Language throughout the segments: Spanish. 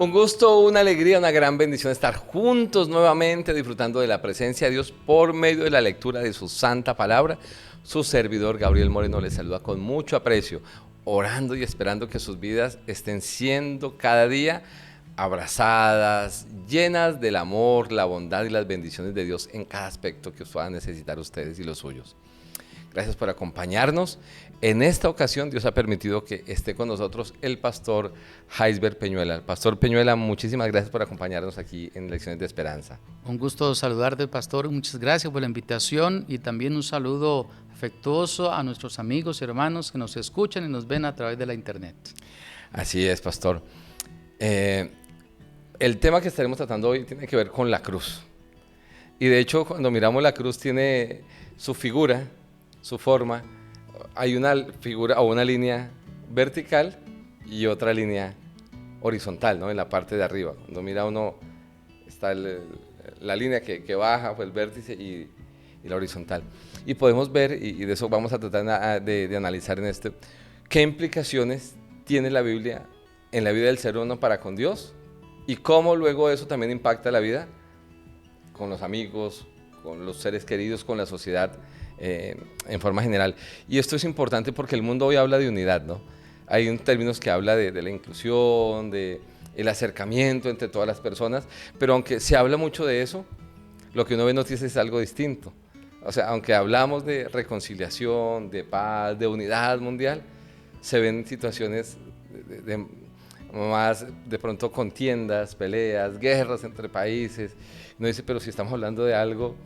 Un gusto, una alegría, una gran bendición estar juntos nuevamente disfrutando de la presencia de Dios por medio de la lectura de su santa palabra. Su servidor Gabriel Moreno les saluda con mucho aprecio, orando y esperando que sus vidas estén siendo cada día abrazadas, llenas del amor, la bondad y las bendiciones de Dios en cada aspecto que puedan necesitar ustedes y los suyos. Gracias por acompañarnos. En esta ocasión Dios ha permitido que esté con nosotros el pastor Jaisber Peñuela. Pastor Peñuela, muchísimas gracias por acompañarnos aquí en Lecciones de Esperanza. Un gusto saludarte, pastor. Muchas gracias por la invitación y también un saludo afectuoso a nuestros amigos y hermanos que nos escuchan y nos ven a través de la internet. Así es, pastor. El tema que estaremos tratando hoy tiene que ver con la cruz. Y de hecho, cuando miramos la cruz tiene su figura, su forma. Hay una figura o una línea vertical y otra línea horizontal, ¿no? En la parte de arriba. Cuando mira uno, está la línea que baja, pues el vértice y la horizontal. Y podemos ver, y de eso vamos a tratar de analizar en este, qué implicaciones tiene la Biblia en la vida del ser humano para con Dios y cómo luego eso también impacta la vida con los amigos, con los seres queridos, con la sociedad en forma general. Y esto es importante porque el mundo hoy habla de unidad, ¿no? Hay términos que habla de la inclusión, de el acercamiento entre todas las personas, pero aunque se habla mucho de eso, lo que uno ve en noticias es algo distinto. O sea, aunque hablamos de reconciliación, de paz, de unidad mundial, se ven situaciones más de pronto contiendas, peleas, guerras entre países. Uno dice, pero si estamos hablando de algo,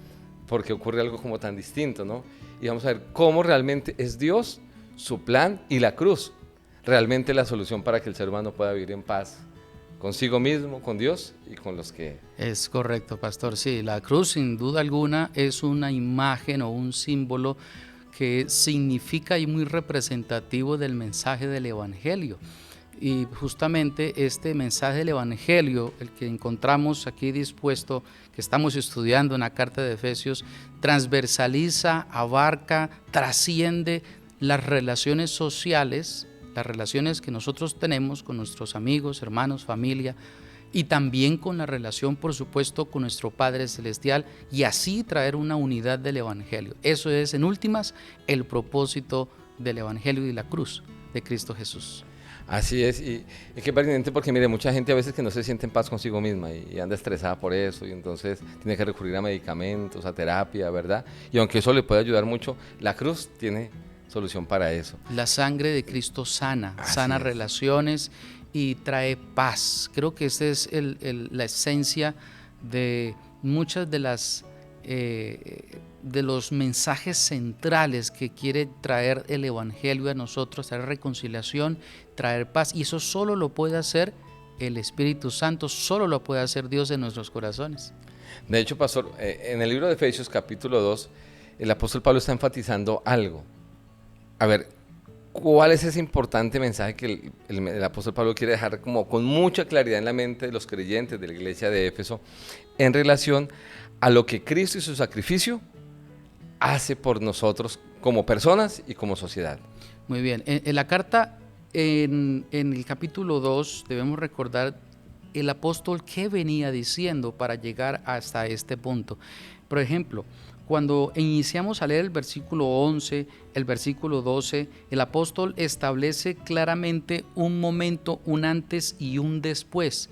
¿por qué ocurre algo como tan distinto, no? Y vamos a ver cómo realmente es Dios, su plan y la cruz, realmente la solución para que el ser humano pueda vivir en paz consigo mismo, con Dios y con los que... Es correcto, pastor. Sí, la cruz sin duda alguna es una imagen o un símbolo que significa y muy representativo del mensaje del Evangelio. Y justamente este mensaje del Evangelio, el que encontramos aquí dispuesto, que estamos estudiando en la carta de Efesios, transversaliza, abarca, trasciende las relaciones sociales, las relaciones que nosotros tenemos con nuestros amigos, hermanos, familia, y también con la relación, por supuesto, con nuestro Padre Celestial, y así traer una unidad del Evangelio. Eso es, en últimas, el propósito del Evangelio y la cruz de Cristo Jesús. Así es, y qué pertinente porque mire, mucha gente a veces que no se siente en paz consigo misma y anda estresada por eso y entonces tiene que recurrir a medicamentos, a terapia, ¿verdad? Y aunque eso le puede ayudar mucho, la cruz tiene solución para eso. La sangre de Cristo sana relaciones y trae paz. Creo que esa es la esencia de muchas de las de los mensajes centrales que quiere traer el Evangelio a nosotros, traer reconciliación, traer paz, y eso solo lo puede hacer el Espíritu Santo, solo lo puede hacer Dios en nuestros corazones. De hecho, pastor, en el libro de Efesios capítulo 2, el apóstol Pablo está enfatizando algo. A ver, ¿cuál es ese importante mensaje que el apóstol Pablo quiere dejar como con mucha claridad en la mente de los creyentes de la iglesia de Éfeso en relación a lo que Cristo y su sacrificio hace por nosotros como personas y como sociedad? Muy bien, en la carta, en el capítulo 2, debemos recordar el apóstol qué venía diciendo para llegar hasta este punto. Por ejemplo, cuando iniciamos a leer el versículo 11, el versículo 12, el apóstol establece claramente un momento, un antes y un después.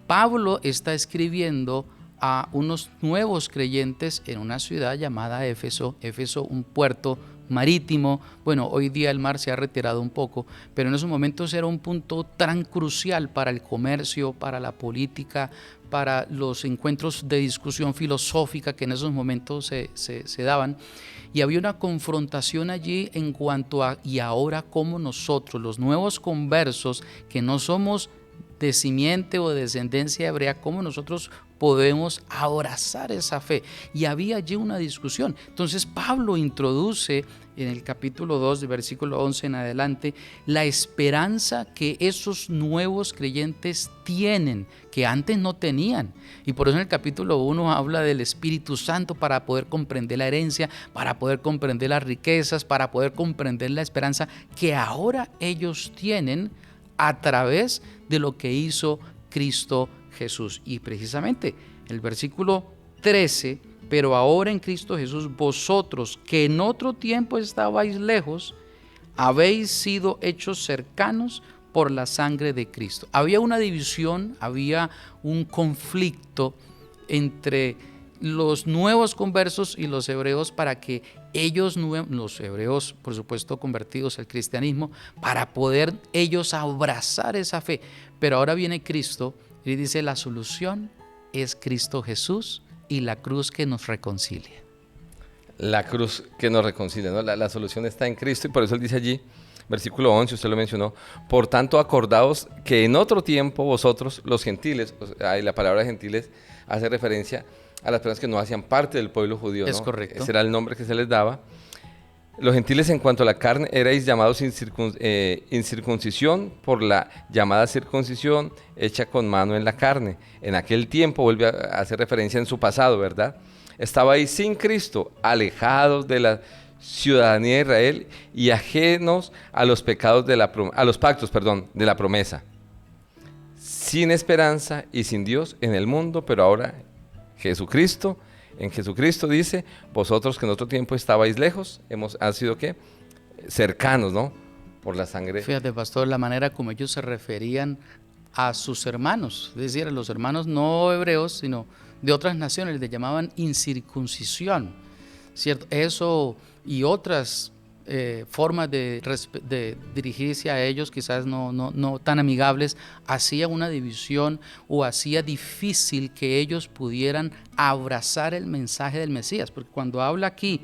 Pablo está escribiendo a unos nuevos creyentes en una ciudad llamada Éfeso, un puerto marítimo. Bueno, hoy día el mar se ha retirado un poco, pero en esos momentos era un punto tan crucial para el comercio, para la política, para los encuentros de discusión filosófica que en esos momentos se daban. Y había una confrontación allí en cuanto a, y ahora cómo nosotros, los nuevos conversos, que no somos de simiente o de descendencia hebrea, cómo nosotros podemos abrazar esa fe. Y había allí una discusión. Entonces Pablo introduce en el capítulo 2, de versículo 11 en adelante, la esperanza que esos nuevos creyentes tienen, que antes no tenían. Y por eso en el capítulo 1 habla del Espíritu Santo para poder comprender la herencia, para poder comprender las riquezas, para poder comprender la esperanza que ahora ellos tienen a través de lo que hizo Cristo Jesús. Y precisamente el versículo 13, pero ahora en Cristo Jesús, vosotros que en otro tiempo estabais lejos, habéis sido hechos cercanos por la sangre de Cristo. Había una división, había un conflicto entre los nuevos conversos y los hebreos para que ellos, los hebreos por supuesto convertidos al cristianismo, para poder ellos abrazar esa fe. Pero ahora viene Cristo y dice: la solución es Cristo Jesús y la cruz que nos reconcilia. La cruz que nos reconcilia, ¿no? La solución está en Cristo, y por eso él dice allí, versículo 11, usted lo mencionó: por tanto acordaos que en otro tiempo vosotros, los gentiles, y la palabra gentiles hace referencia a las personas que no hacían parte del pueblo judío, ¿no? Es correcto. Ese era el nombre que se les daba. Los gentiles, en cuanto a la carne, erais llamados incircuncisión por la llamada circuncisión hecha con mano en la carne. En aquel tiempo, vuelve a hacer referencia en su pasado, ¿verdad? Estabais sin Cristo, alejados de la ciudadanía de Israel y ajenos a los pecados a los pactos, de la promesa, sin esperanza y sin Dios en el mundo. Pero ahora en Jesucristo dice: vosotros que en otro tiempo estabais lejos, han sido ¿qué? Cercanos, ¿no? Por la sangre. Fíjate, pastor, la manera como ellos se referían a sus hermanos, es decir, a los hermanos no hebreos, sino de otras naciones, les llamaban incircuncisión, ¿cierto? Eso y otras formas de dirigirse a ellos, quizás no tan amigables, hacía una división o hacía difícil que ellos pudieran abrazar el mensaje del Mesías, porque cuando habla aquí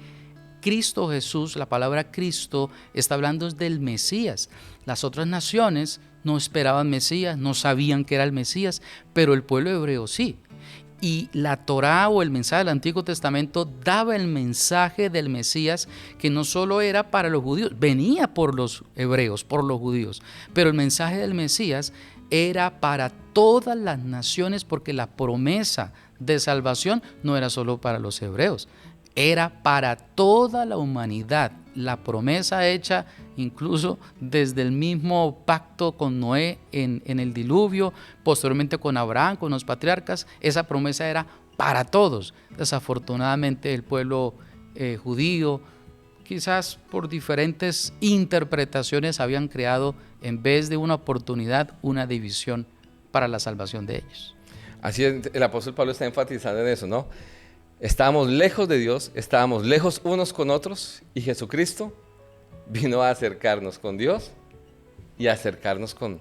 Cristo Jesús, la palabra Cristo está hablando del Mesías. Las otras naciones no esperaban Mesías, no sabían que era el Mesías, pero el pueblo hebreo sí. Y la Torá o el mensaje del Antiguo Testamento daba el mensaje del Mesías, que no solo era para los judíos, venía por los hebreos, por los judíos, pero el mensaje del Mesías era para todas las naciones, porque la promesa de salvación no era solo para los hebreos, era para toda la humanidad. La promesa hecha incluso desde el mismo pacto con Noé en el diluvio, posteriormente con Abraham, con los patriarcas, esa promesa era para todos. Desafortunadamente el pueblo judío, quizás por diferentes interpretaciones, habían creado, en vez de una oportunidad, una división para la salvación de ellos. Así es, el apóstol Pablo está enfatizando en eso, ¿no? Estábamos lejos de Dios, estábamos lejos unos con otros, y Jesucristo vino a acercarnos con Dios y a acercarnos con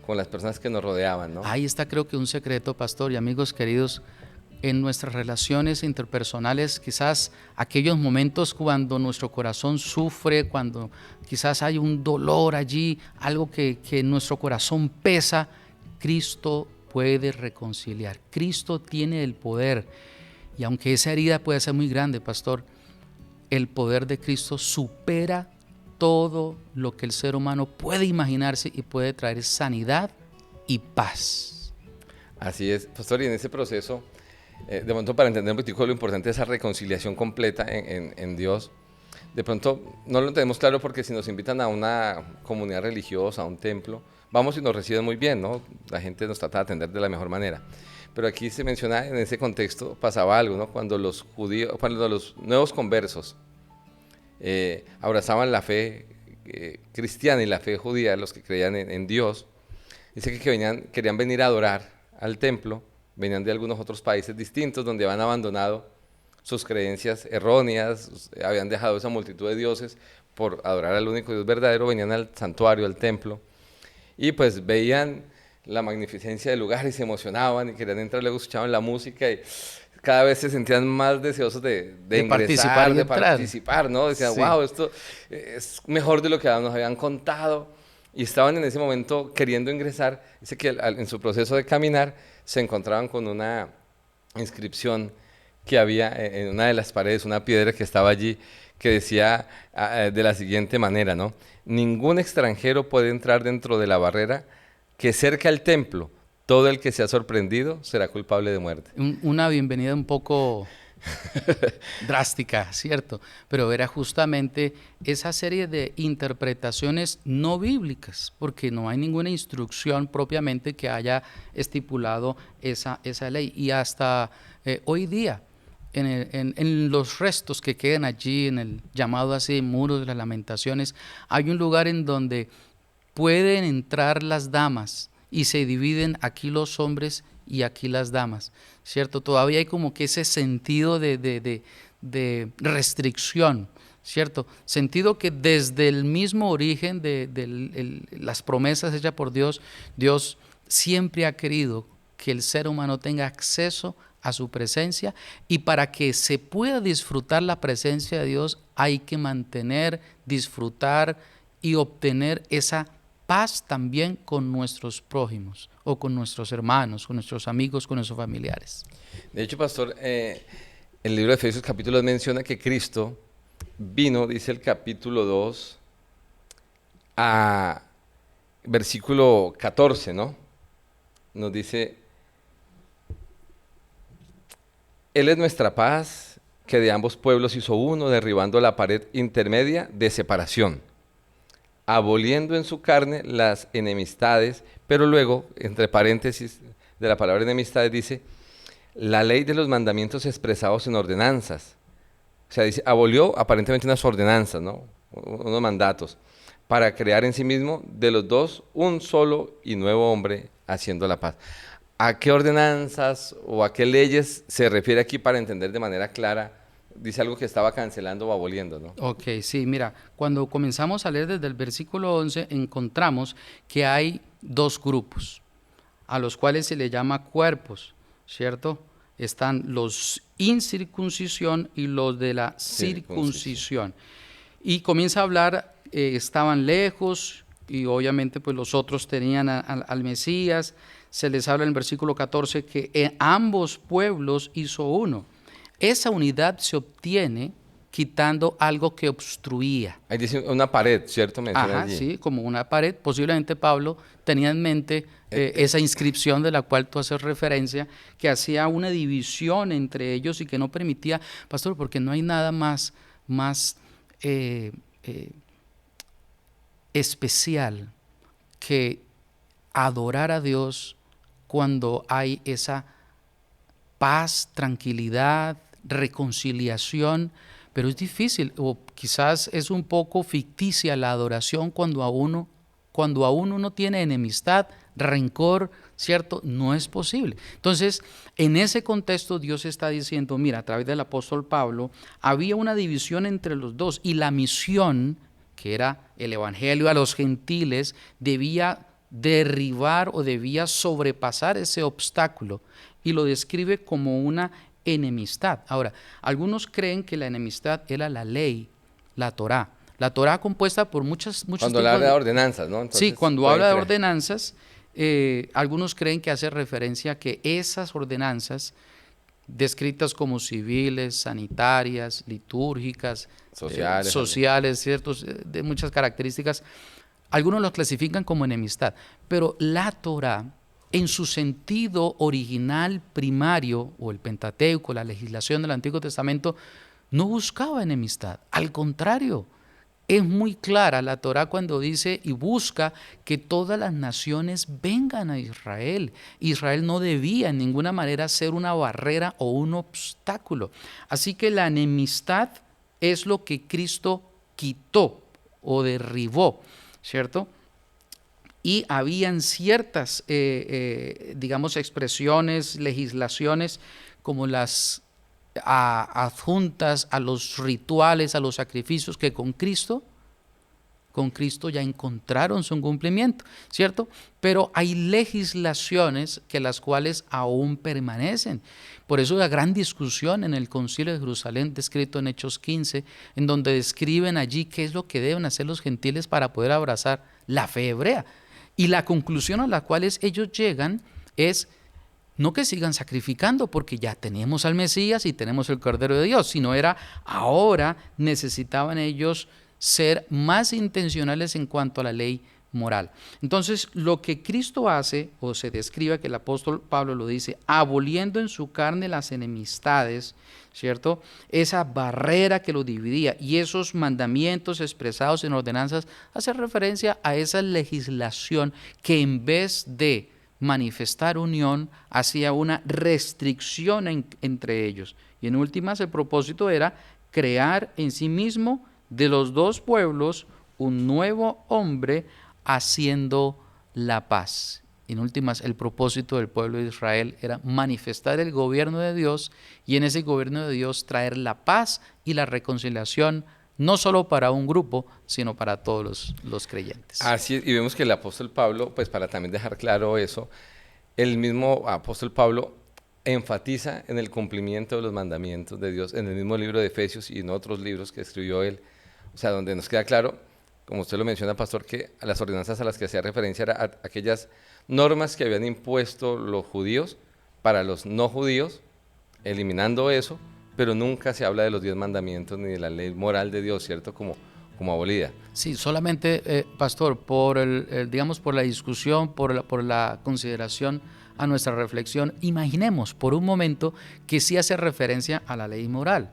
las personas que nos rodeaban, ¿no? Ahí está, creo que un secreto, pastor y amigos queridos, en nuestras relaciones interpersonales, quizás aquellos momentos cuando nuestro corazón sufre, cuando quizás hay un dolor allí, algo que nuestro corazón pesa, Cristo puede reconciliar. Cristo tiene el poder. Y aunque esa herida puede ser muy grande, pastor, el poder de Cristo supera todo lo que el ser humano puede imaginarse y puede traer sanidad y paz. Así es, pastor, y en ese proceso, de pronto, para entender un poquito lo importante de esa reconciliación completa en Dios, de pronto no lo tenemos claro, porque si nos invitan a una comunidad religiosa, a un templo, vamos y nos reciben muy bien, ¿no? La gente nos trata de atender de la mejor manera. Pero aquí se menciona, en ese contexto pasaba algo, ¿no? Cuando los nuevos conversos abrazaban la fe cristiana y la fe judía, los que creían en Dios, dice que querían venir a adorar al templo, venían de algunos otros países distintos donde habían abandonado sus creencias erróneas, habían dejado esa multitud de dioses por adorar al único Dios verdadero, venían al santuario, al templo, y pues veían la magnificencia del lugar y se emocionaban y querían entrar, luego escuchaban la música y cada vez se sentían más deseosos de ingresar, de participar, ¿no? Decían, sí, wow, esto es mejor de lo que nos habían contado, y estaban en ese momento queriendo ingresar. Dice que en su proceso de caminar se encontraban con una inscripción que había en una de las paredes, una piedra que estaba allí, que decía de la siguiente manera, ¿no? Ningún extranjero puede entrar dentro de la barrera que cerca el templo. Todo el que sea sorprendido será culpable de muerte. Una bienvenida un poco drástica, ¿cierto? Pero era justamente esa serie de interpretaciones no bíblicas, porque no hay ninguna instrucción propiamente que haya estipulado esa ley. Y hasta hoy día, en los restos que quedan allí, en el llamado así Muro de las Lamentaciones, hay un lugar en donde pueden entrar las damas y se dividen aquí los hombres y aquí las damas, ¿cierto? Todavía hay como que ese sentido de restricción, ¿cierto? Sentido que desde el mismo origen de las promesas hechas por Dios, Dios siempre ha querido que el ser humano tenga acceso a su presencia, y para que se pueda disfrutar la presencia de Dios hay que mantener, disfrutar y obtener esa paz también con nuestros prójimos o con nuestros hermanos, con nuestros amigos, con nuestros familiares. De hecho, pastor, el libro de Efesios capítulo 2 menciona que Cristo vino, dice el capítulo 2, a versículo 14, ¿no? Nos dice: Él es nuestra paz, que de ambos pueblos hizo uno, derribando la pared intermedia de separación, aboliendo en su carne las enemistades. Pero luego, entre paréntesis de la palabra enemistades, dice: la ley de los mandamientos expresados en ordenanzas. O sea, dice, abolió aparentemente unas ordenanzas, ¿no? Unos mandatos, para crear en sí mismo de los dos un solo y nuevo hombre, haciendo la paz. ¿A qué ordenanzas o a qué leyes se refiere aquí para entender de manera clara? Dice algo que estaba cancelando o aboliendo, ¿no? Ok, sí, mira, cuando comenzamos a leer desde el versículo 11, encontramos que hay dos grupos, a los cuales se le llama cuerpos, ¿cierto? Están los incircuncisión y los de la circuncisión. Y comienza a hablar, estaban lejos, y obviamente pues los otros tenían al Mesías. Se les habla en el versículo 14 que en ambos pueblos hizo uno. Esa unidad se obtiene quitando algo que obstruía. Ahí dice una pared, ¿cierto? Ajá, allí. Sí, como una pared. Posiblemente Pablo tenía en mente esa inscripción de la cual tú haces referencia, que hacía una división entre ellos y que no permitía, pastor, porque no hay nada más especial que adorar a Dios cuando hay esa paz, tranquilidad, reconciliación, pero es difícil, o quizás es un poco ficticia la adoración cuando aún uno tiene enemistad, rencor, ¿cierto? No es posible. Entonces, en ese contexto Dios está diciendo, mira, a través del apóstol Pablo, había una división entre los dos, y la misión, que era el evangelio a los gentiles, debía derribar o debía sobrepasar ese obstáculo, y lo describe como una enemistad. Ahora, algunos creen que la enemistad era la ley, la Torá. La Torá compuesta por muchos cuando habla de ordenanzas, ¿no? Entonces, sí, cuando habla de ordenanzas, algunos creen que hace referencia a que esas ordenanzas, descritas como civiles, sanitarias, litúrgicas, sociales, ciertos, de muchas características, algunos los clasifican como enemistad, pero la Torá, en su sentido original primario, o el Pentateuco, la legislación del Antiguo Testamento, no buscaba enemistad. Al contrario, es muy clara la Torá cuando dice y busca que todas las naciones vengan a Israel. Israel no debía en ninguna manera ser una barrera o un obstáculo. Así que la enemistad es lo que Cristo quitó o derribó, ¿cierto? Y habían ciertas, digamos, expresiones, legislaciones, como las adjuntas a los rituales, a los sacrificios, que con Cristo ya encontraron su cumplimiento, ¿cierto? Pero hay legislaciones que las cuales aún permanecen. Por eso la gran discusión en el Concilio de Jerusalén, descrito en Hechos 15, en donde describen allí qué es lo que deben hacer los gentiles para poder abrazar la fe hebrea. Y la conclusión a la cual ellos llegan es no que sigan sacrificando porque ya tenemos al Mesías y tenemos el Cordero de Dios, sino era ahora necesitaban ellos ser más intencionales en cuanto a la ley moral. Entonces, lo que Cristo hace, o se describe que el apóstol Pablo lo dice, aboliendo en su carne las enemistades, ¿cierto? Esa barrera que lo dividía y esos mandamientos expresados en ordenanzas hace referencia a esa legislación que en vez de manifestar unión hacía una restricción entre ellos. Y en últimas, el propósito era crear en sí mismo de los dos pueblos un nuevo hombre haciendo la paz. En últimas, el propósito del pueblo de Israel era manifestar el gobierno de Dios y en ese gobierno de Dios traer la paz y la reconciliación, no solo para un grupo, sino para todos los creyentes. Así es, y vemos que el apóstol Pablo, pues para también dejar claro eso, el mismo apóstol Pablo enfatiza en el cumplimiento de los mandamientos de Dios en el mismo libro de Efesios y en otros libros que escribió él, o sea, donde nos queda claro, como usted lo menciona, pastor, que a las ordenanzas a las que hacía referencia eran aquellas normas que habían impuesto los judíos para los no judíos, eliminando eso, pero nunca se habla de los 10 mandamientos ni de la ley moral de Dios, ¿cierto? Como abolida. Sí, solamente, pastor, por digamos, por la discusión, por la consideración a nuestra reflexión, imaginemos por un momento que sí hace referencia a la ley moral.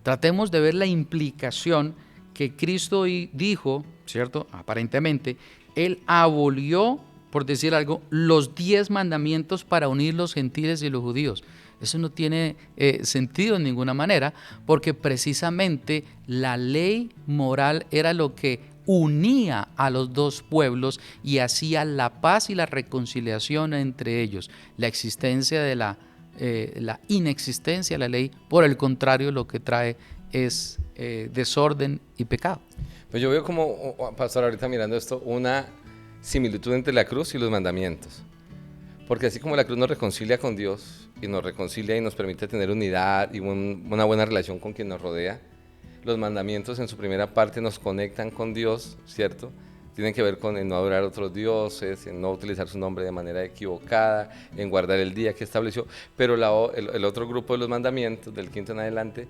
Tratemos de ver la implicación que Cristo dijo, ¿cierto? Aparentemente, Él abolió, por decir algo, los 10 mandamientos para unir los gentiles y los judíos. Eso no tiene sentido en ninguna manera, porque precisamente la ley moral era lo que unía a los dos pueblos y hacía la paz y la reconciliación entre ellos. La existencia de la inexistencia de la ley, por el contrario, lo que trae es desorden y pecado. Pues yo veo como, pastor, ahorita mirando esto, una similitud entre la cruz y los mandamientos. Porque así como la cruz nos reconcilia con Dios y nos reconcilia y nos permite tener unidad y una buena relación con quien nos rodea, los mandamientos en su primera parte nos conectan con Dios, ¿cierto? Tienen que ver con el no adorar a otros dioses, en no utilizar su nombre de manera equivocada, en guardar el día que estableció. Pero el otro grupo de los mandamientos, del 5º en adelante,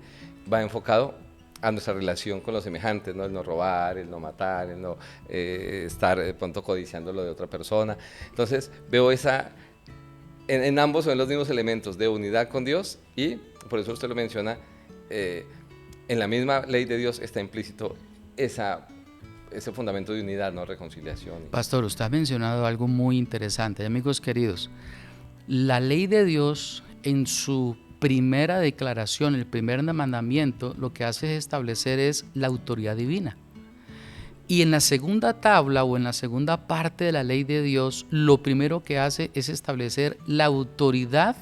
va enfocado a nuestra relación con los semejantes, ¿no? El no robar, el no matar, el no estar de pronto codiciando lo de otra persona. Entonces veo en ambos son los mismos elementos de unidad con Dios y, por eso usted lo menciona, en la misma ley de Dios está implícito ese fundamento de unidad, ¿no? Reconciliación. Pastor, usted ha mencionado algo muy interesante. Amigos queridos, la ley de Dios en su primera declaración, el primer mandamiento, lo que hace es establecer es la autoridad divina. Y en la segunda tabla o en la segunda parte de la ley de Dios, lo primero que hace es establecer la autoridad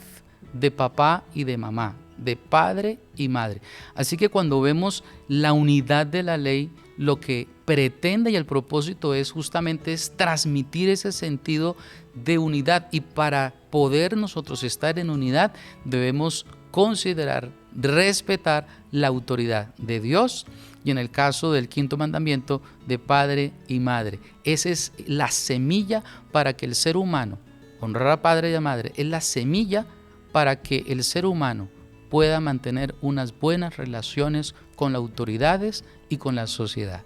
de papá y de mamá, de padre y madre. Así que cuando vemos la unidad de la ley, lo que pretende y el propósito es justamente transmitir ese sentido de unidad, y para poder nosotros estar en unidad debemos considerar, respetar la autoridad de Dios y, en el caso del 5º mandamiento, de padre y madre. Esa es la semilla para que el ser humano, honrar a padre y a madre, es la semilla para que el ser humano pueda mantener unas buenas relaciones con las autoridades y con la sociedad.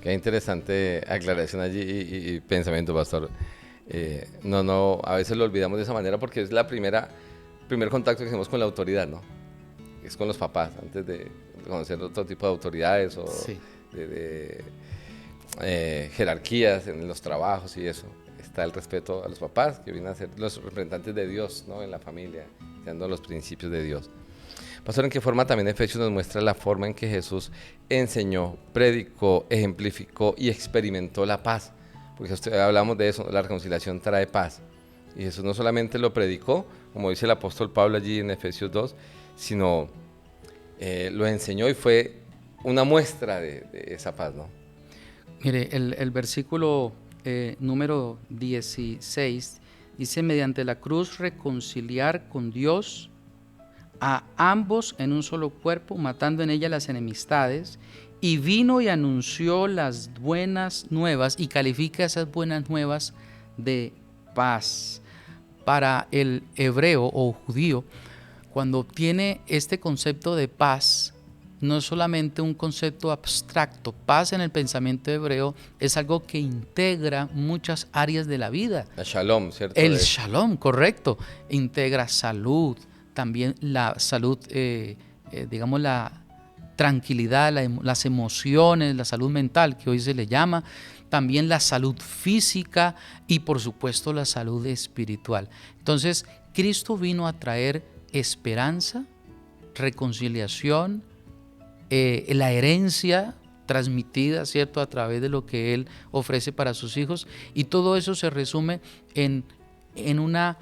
Qué interesante aclaración allí y pensamiento, pastor. A veces lo olvidamos de esa manera porque es primer contacto que tenemos con la autoridad, ¿no? Es con los papás, antes de conocer otro tipo de autoridades o sí, de jerarquías en los trabajos y eso. Está el respeto a los papás, que vienen a ser los representantes de Dios, ¿no? En la familia, dando los principios de Dios. Pastor, ¿en qué forma también Efesios nos muestra la forma en que Jesús enseñó, predicó, ejemplificó y experimentó la paz? Porque hablamos de eso, la reconciliación trae paz. Y Jesús no solamente lo predicó, como dice el apóstol Pablo allí en Efesios 2, sino lo enseñó y fue una muestra de esa paz, ¿no? Mire, el versículo número 16 dice: mediante la cruz reconciliar con Dios a ambos en un solo cuerpo, matando en ella las enemistades, y vino y anunció las buenas nuevas, y califica esas buenas nuevas de paz. Para el hebreo o judío, cuando obtiene este concepto de paz, no es solamente un concepto abstracto. Paz en el pensamiento hebreo es algo que integra muchas áreas de la vida. El shalom, ¿cierto? El shalom, correcto. Integra salud, también la salud, digamos la tranquilidad, las emociones, la salud mental, que hoy se le llama, también la salud física y por supuesto la salud espiritual. Entonces, Cristo vino a traer esperanza, reconciliación, la herencia transmitida, ¿cierto?, a través de lo que Él ofrece para sus hijos, y todo eso se resume en una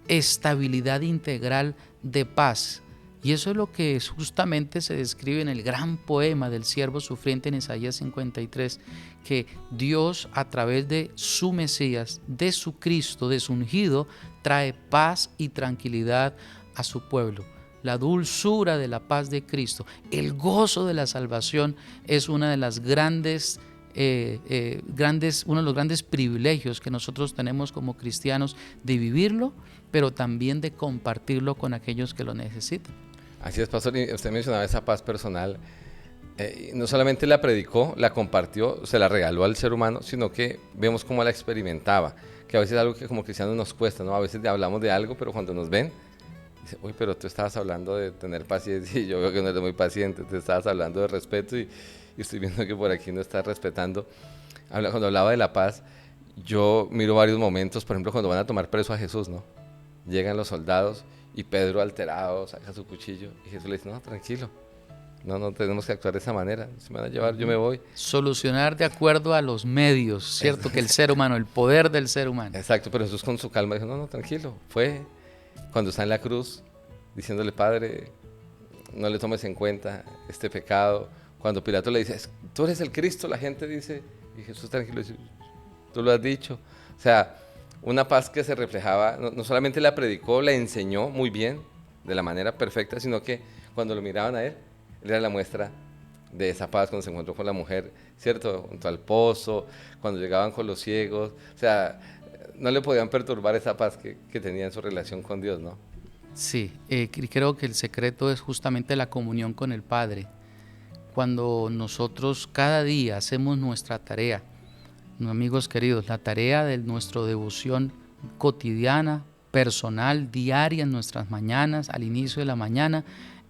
estabilidad integral de paz. Y eso es lo que justamente se describe en el gran poema del siervo sufriente en Isaías 53, que Dios a través de su Mesías, de su Cristo, de su ungido, trae paz y tranquilidad a su pueblo. La dulzura de la paz de Cristo, el gozo de la salvación es una de las uno de los grandes privilegios que nosotros tenemos como cristianos de vivirlo, pero también de compartirlo con aquellos que lo necesitan. Así es, pastor, y usted mencionaba esa paz personal. No solamente la predicó, la compartió, se la regaló al ser humano, sino que vemos cómo la experimentaba, que a veces es algo que como cristianos nos cuesta, ¿no? A veces hablamos de algo, pero cuando nos ven, dicen, uy, pero tú estabas hablando de tener paciencia y yo veo que no eres muy paciente, te estabas hablando de respeto y estoy viendo que por aquí no estás respetando. Cuando hablaba de la paz, yo miro varios momentos, por ejemplo, cuando van a tomar preso a Jesús, ¿no? Llegan los soldados y Pedro alterado saca su cuchillo y Jesús le dice, no, tranquilo, no tenemos que actuar de esa manera, si me van a llevar yo me voy. Solucionar de acuerdo a los medios, ¿cierto? Que el ser humano, el poder del ser humano. Exacto, pero Jesús con su calma dijo, no, tranquilo, fue cuando está en la cruz diciéndole, Padre, no le tomes en cuenta este pecado. Cuando Pilato le dice, tú eres el Cristo, la gente dice, y Jesús tranquilo dice, tú lo has dicho. O sea, una paz que se reflejaba, no solamente la predicó, la enseñó muy bien, de la manera perfecta, sino que cuando lo miraban a él era la muestra de esa paz cuando se encontró con la mujer, ¿cierto? Junto al pozo, cuando llegaban con los ciegos, o sea, no le podían perturbar esa paz que tenía en su relación con Dios, ¿no? Sí, creo que el secreto es justamente la comunión con el Padre. Cuando nosotros cada día hacemos nuestra tarea, amigos queridos, la tarea de nuestra devoción cotidiana, personal, diaria en nuestras mañanas, al inicio de la mañana,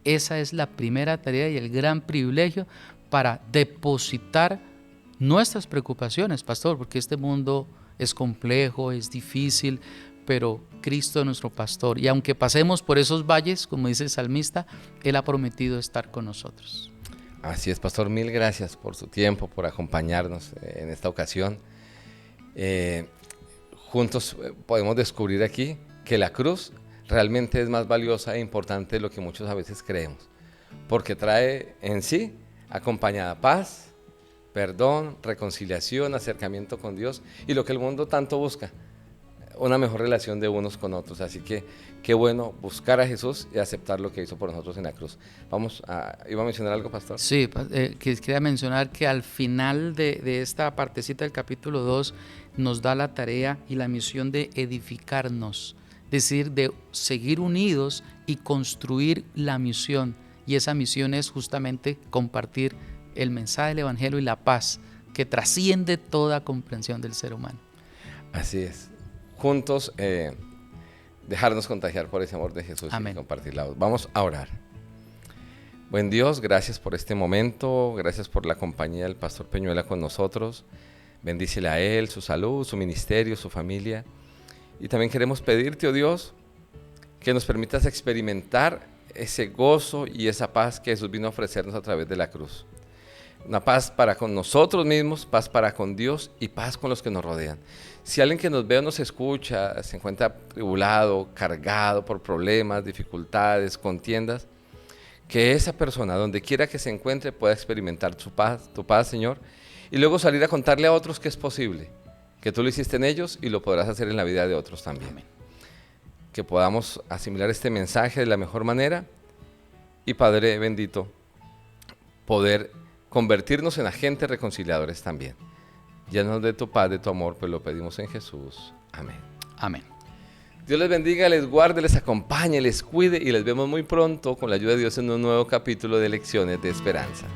esa es la primera tarea y el gran privilegio para depositar nuestras preocupaciones, pastor, porque este mundo es complejo, es difícil, pero Cristo es nuestro pastor y aunque pasemos por esos valles, como dice el salmista, Él ha prometido estar con nosotros. Así es, pastor, mil gracias por su tiempo, por acompañarnos en esta ocasión. Juntos podemos descubrir aquí que la cruz realmente es más valiosa e importante de lo que muchos a veces creemos, porque trae en sí acompañada paz, perdón, reconciliación, acercamiento con Dios y lo que el mundo tanto busca, una mejor relación de unos con otros. Así que qué bueno buscar a Jesús y aceptar lo que hizo por nosotros en la cruz. ¿Iba a mencionar algo, pastor? Sí, quería mencionar que al final de esta partecita del capítulo 2 nos da la tarea y la misión de edificarnos, es decir, de seguir unidos y construir la misión. Y esa misión es justamente compartir el mensaje del Evangelio y la paz que trasciende toda comprensión del ser humano. Así es. Juntos dejarnos contagiar por ese amor de Jesús. Amén. Y compartir la voz. Vamos a orar. Buen Dios, gracias por este momento, gracias por la compañía del pastor Peñuela con nosotros. Bendícele a él, su salud, su ministerio, su familia. Y también queremos pedirte, oh Dios, que nos permitas experimentar ese gozo y esa paz que Jesús vino a ofrecernos a través de la cruz. Una paz para con nosotros mismos, paz para con Dios y paz con los que nos rodean. Si alguien que nos ve o nos escucha se encuentra tribulado, cargado por problemas, dificultades, contiendas, que esa persona, donde quiera que se encuentre, pueda experimentar tu paz, Señor, y luego salir a contarle a otros que es posible, que tú lo hiciste en ellos y lo podrás hacer en la vida de otros también. Amén. Que podamos asimilar este mensaje de la mejor manera y, Padre bendito, poder convertirnos en agentes reconciliadores también. Llénanos de tu paz, de tu amor, pues lo pedimos en Jesús. Amén. Amén. Dios les bendiga, les guarde, les acompañe, les cuide y les vemos muy pronto con la ayuda de Dios en un nuevo capítulo de Lecciones de Esperanza.